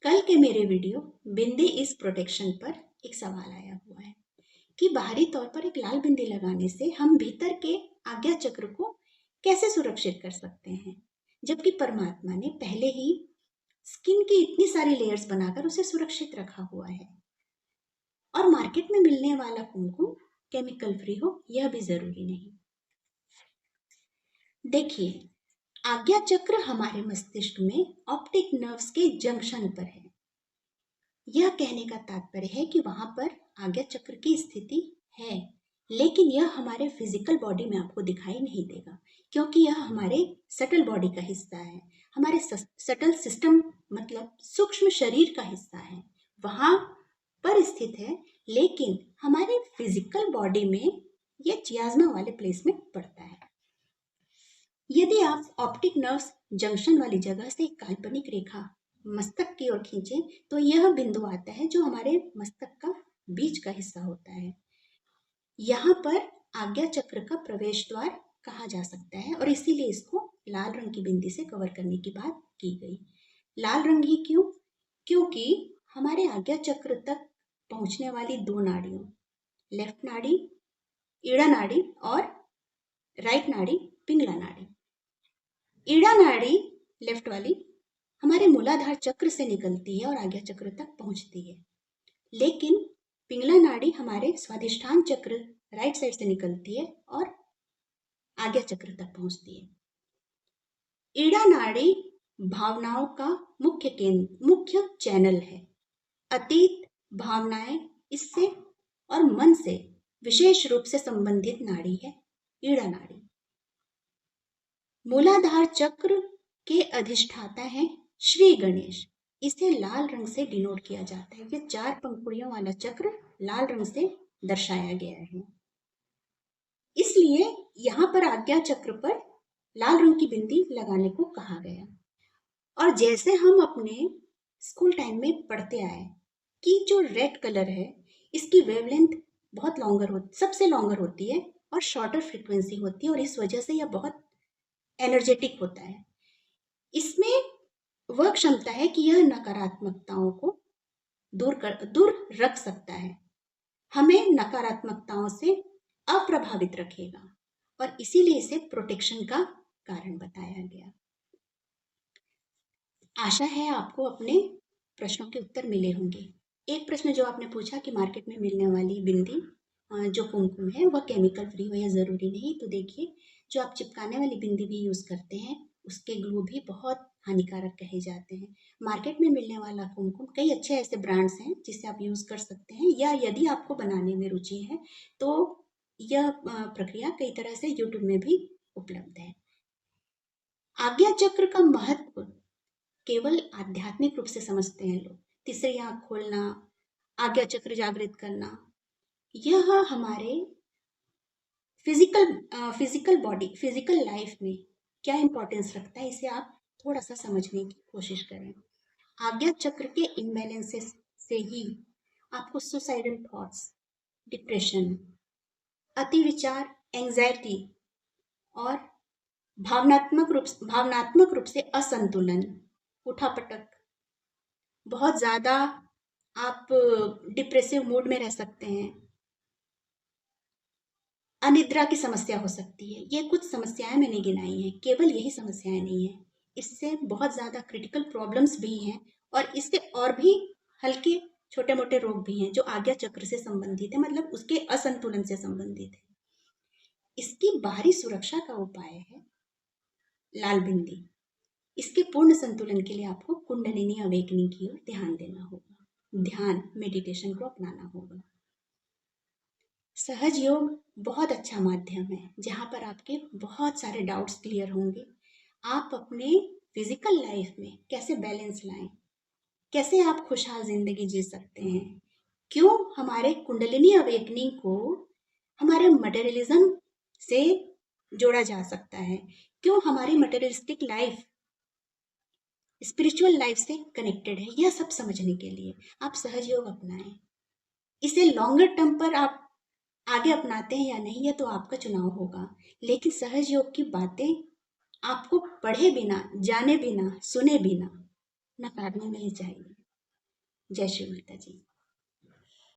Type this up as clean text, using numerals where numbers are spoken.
कल के मेरे वीडियो बिंदी इस प्रोटेक्शन पर एक सवाल आया हुआ है कि बाहरी तौर पर एक लाल बिंदी लगाने से हम भीतर के आज्ञा चक्र को कैसे सुरक्षित कर सकते हैं, जबकि परमात्मा ने पहले ही स्किन की इतनी सारी लेयर्स बनाकर उसे सुरक्षित रखा हुआ है। और मार्केट में मिलने वाला कुमकुम केमिकल फ्री हो यह भी जरूरी नहीं। देखिए, आज्ञा चक्र हमारे मस्तिष्क में ऑप्टिक नर्व्स के जंक्शन पर है। यह कहने का तात्पर्य है कि वहां पर आज्ञा चक्र की स्थिति है, लेकिन यह हमारे फिजिकल बॉडी में आपको दिखाई नहीं देगा, क्योंकि यह हमारे सटल बॉडी का हिस्सा है, हमारे सटल सिस्टम मतलब सूक्ष्म शरीर का हिस्सा है, वहां पर स्थित है। लेकिन हमारे फिजिकल बॉडी में यह चियाज्मा वाले प्लेस में पड़ता है। यदि आप ऑप्टिक नर्व्स जंक्शन वाली जगह से एक काल्पनिक रेखा मस्तक की ओर खींचे तो यह बिंदु आता है जो हमारे मस्तक का बीच का हिस्सा होता है। यहाँ पर आज्ञा चक्र का प्रवेश द्वार कहा जा सकता है और इसीलिए इसको लाल रंग की बिंदी से कवर करने की बात की गई। लाल रंग ही क्यों? क्योंकि हमारे आज्ञा चक्र तक पहुंचने वाली दो नाड़ियों, लेफ्ट नाड़ी ईड़ा नाड़ी और राइट नाड़ी पिंगला नाड़ी। ईड़ा नाड़ी लेफ्ट वाली हमारे मूलाधार चक्र से निकलती है और आज्ञा चक्र तक पहुंचती है, लेकिन पिंगला नाड़ी हमारे स्वाधिष्ठान चक्र राइट साइड से निकलती है और आज्ञा चक्र तक पहुंचती है। ईड़ा नाड़ी भावनाओं का मुख्य चैनल है। अतीत भावनाएं इससे और मन से विशेष रूप से संबंधित नाड़ी है ईड़ा नाड़ी। मूलाधार चक्र के अधिष्ठाता है श्री गणेश। इसे लाल रंग से डिनोट किया जाता है। ये 4 पंखुड़ियों वाला चक्र लाल रंग से दर्शाया गया है, इसलिए यहाँ पर आज्ञा चक्र पर लाल रंग की बिंदी लगाने को कहा गया। और जैसे हम अपने स्कूल टाइम में पढ़ते आए कि जो रेड कलर है इसकी वेवलेंथ बहुत सबसे लॉन्गर होती है और शॉर्टर फ्रीक्वेंसी होती है, और इस वजह से यह बहुत एनर्जेटिक होता है। इसमें वह क्षमता है कि यह नकारात्मकताओं को दूर रख सकता है, हमें नकारात्मकताओं से अप्रभावित रखेगा, और इसीलिए इसे प्रोटेक्शन का कारण बताया गया। आशा है आपको अपने प्रश्नों के उत्तर मिले होंगे। एक प्रश्न जो आपने पूछा कि मार्केट में मिलने वाली बिंदी जो कुमकुम है वह केमिकल फ्री हो या ज़रूरी नहीं, तो देखिए, जो आप चिपकाने वाली बिंदी भी यूज़ करते हैं उसके ग्लू भी बहुत हानिकारक कहे जाते हैं। मार्केट में मिलने वाला कुमकुम कई अच्छे ऐसे ब्रांड्स हैं जिसे आप यूज़ कर सकते हैं, या यदि आपको बनाने में रुचि है तो यह प्रक्रिया कई तरह से यूट्यूब में भी उपलब्ध है। आज्ञा चक्र का महत्व केवल आध्यात्मिक रूप से समझते हैं लोग। तीसरी आंख खोलना, आज्ञा चक्र जागृत करना, यह हमारे फिजिकल लाइफ में क्या इंपॉर्टेंस रखता है, इसे आप थोड़ा सा समझने की कोशिश करें। आज्ञा चक्र के इम्बैलेंसेस से ही आपको सुसाइडल थॉट्स, डिप्रेशन, अति विचार, एंजाइटी और भावनात्मक रूप से असंतुलन, उठापटक, बहुत ज़्यादा आप डिप्रेसिव मूड में रह सकते हैं, अनिद्रा की समस्या हो सकती है। ये कुछ समस्याएं मैंने गिनाई हैं, केवल यही समस्याएं नहीं है, इससे बहुत ज़्यादा क्रिटिकल प्रॉब्लम्स भी हैं, और इससे और भी हल्के छोटे मोटे रोग भी हैं जो आज्ञा चक्र से संबंधित है, मतलब उसके असंतुलन से संबंधित है। इसकी बाहरी सुरक्षा का उपाय है लाल बिंदी। इसके पूर्ण संतुलन के लिए आपको कुंडलिनी अवेकनिंग की ओर ध्यान देना होगा, ध्यान मेडिटेशन को अपनाना होगा। सहज योग बहुत अच्छा माध्यम है जहाँ पर आपके बहुत सारे डाउट्स क्लियर होंगे। आप अपने फिजिकल लाइफ में कैसे बैलेंस लाएं, कैसे आप खुशहाल जिंदगी जी सकते हैं, क्यों हमारे कुंडलिनी अवेकनिंग को हमारे मटेरियलिज्म से जोड़ा जा सकता है, क्यों हमारी मटेरियलिस्टिक लाइफ स्पिरिचुअल लाइफ से कनेक्टेड है, यह सब समझने के लिए आप सहज योग अपनाएं। इसे लॉन्गर टर्म पर आप आगे अपनाते हैं या नहीं, यह तो आपका चुनाव होगा, लेकिन सहज योग की बातें आपको पढ़े बिना, जाने बिना, सुने बिना नकारनी नहीं चाहिए। जय श्री माता जी।